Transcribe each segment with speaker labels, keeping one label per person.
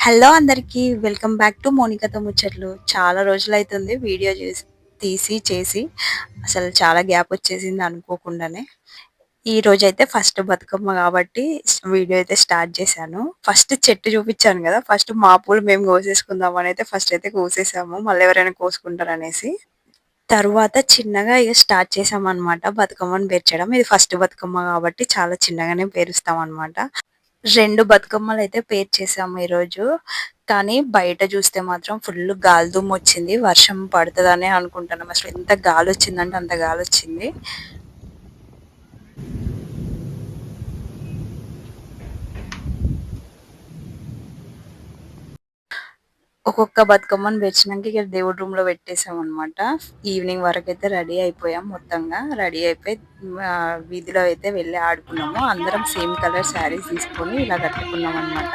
Speaker 1: Hello అందరికీ welcome back to మోనికతో ముచ్చట్లు. చాలా రోజులైతుంది వీడియో చేసి అసలు చాలా గ్యాప్ వచ్చేసింది అనుకోకుండానే. ఈ రోజైతే ఫస్ట్ బతుకమ్మ కాబట్టి వీడియో అయితే స్టార్ట్ చేశాను. ఫస్ట్ చెట్టు చూపించాను కదా! ఫస్ట్ మా పూలు మేము కోసేసుకుందాం అని అయితే ఫస్ట్ అయితే కోసేసాము. మళ్ళీ ఎవరైనా కోసుకుంటారనేసి. తరువాత చిన్నగా ఇక స్టార్ట్ చేసామన్నమాట బతుకమ్మను పేర్చడం. ఇది ఫస్ట్ బతుకమ్మ కాబట్టి చాలా చిన్నగానే పేరుస్తామన్నమాట. 2 బతుకమ్మలైతే పేర్చేసాము ఈరోజు. కానీ బయట చూస్తే మాత్రం ఫుల్ గాలిదుమ్మొచ్చింది. వర్షం పడతదనే అనుకుంటున్నాం. అసలు ఎంత గాలొచ్చిందంటే అంత గాలొచ్చింది. ఒక్కొక్క బతుకమ్మని పేర్చినంక ఇక దేవుడి రూమ్‌లో పెట్టేసామనమాట. ఈవినింగ్ వరకైతే రెడీ అయిపోయాం మొత్తంగా. రెడీ అయిపోయి వీధిలో అయితే వెళ్ళి ఆడుకున్నాము. అందరం సేమ్ కలర్ శారీస్ తీసుకొని ఇలా కట్టుకున్నామనమాట.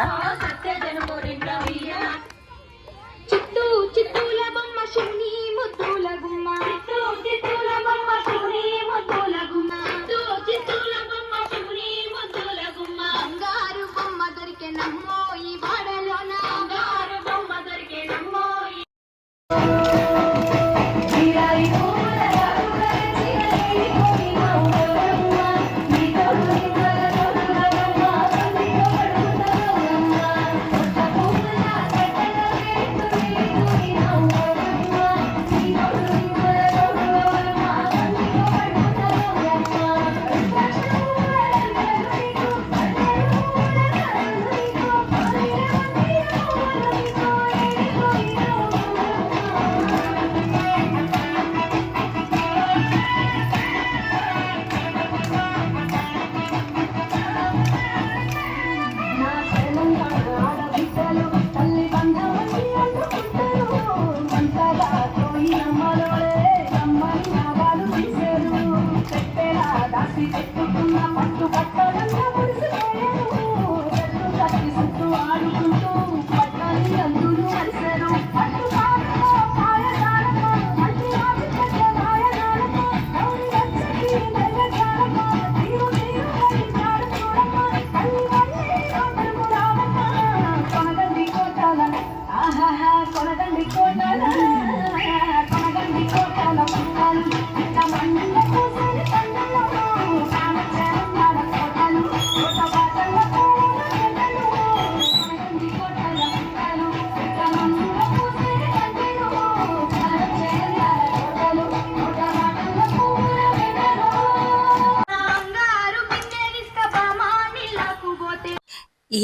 Speaker 1: చిత్తూ చిత్తూల బొమ్మ శివుని ముద్దుల గుమ్మ చిత్తూ చిత్తూల బొమ్మ శివుని ముద్దుల గుమ్మ చిత్తూ చిత్తూల బొమ్మ శివుని ముద్దుల గుమ్మ బంగారు బొమ్మ దొరికే నమ్మో ఈ వాడలోన బంగారు బొమ్మ దొరికే నమ్మో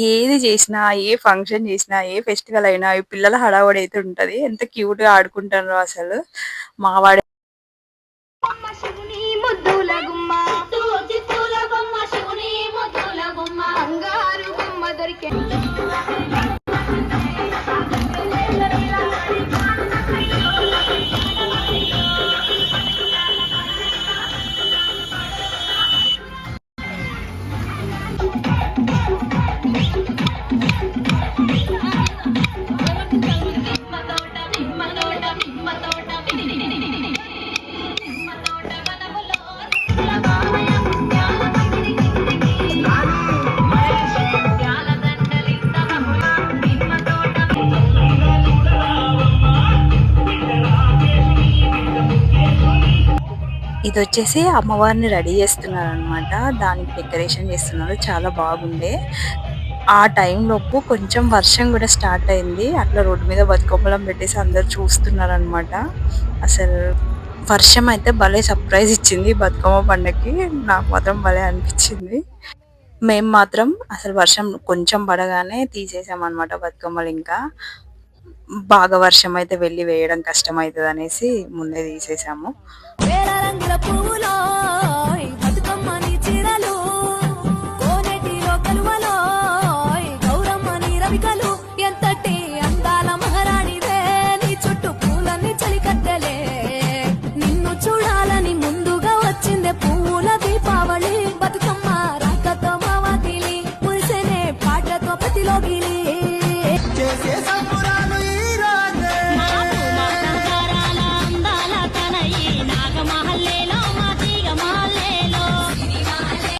Speaker 1: ఏది చేసినా, ఏ ఫంక్షన్ చేసినా, ఏ ఫెస్టివల్ అయినా ఈ పిల్లల హడావుడి అయితే ఉంటది. ఎంత క్యూట్‌గా ఆడుకుంటారో అసలు. మా వాడే ఇది వచ్చేసి అమ్మవారిని రెడీ చేస్తున్నారు అనమాట. దానికి డెకరేషన్ చేస్తున్నారు. చాలా బాగుండే. ఆ టైంలోపు కొంచెం వర్షం కూడా స్టార్ట్ అయింది. అట్లా రోడ్డు మీద బతుకమ్మలం పెట్టేసి అందరు చూస్తున్నారనమాట. అసలు వర్షం అయితే భలే సర్ప్రైజ్ ఇచ్చింది బతుకమ్మ పండగకి. నాకు మాత్రం భలే అనిపించింది. మేము మాత్రం అసలు వర్షం కొంచెం పడగానే తీసేసామన్నమాట బతుకమ్మలు. ఇంకా బాగా వర్షం అయితే వెళ్ళి వేయడం కష్టం అవుతుంది అనేసి ముందే తీసేసాము.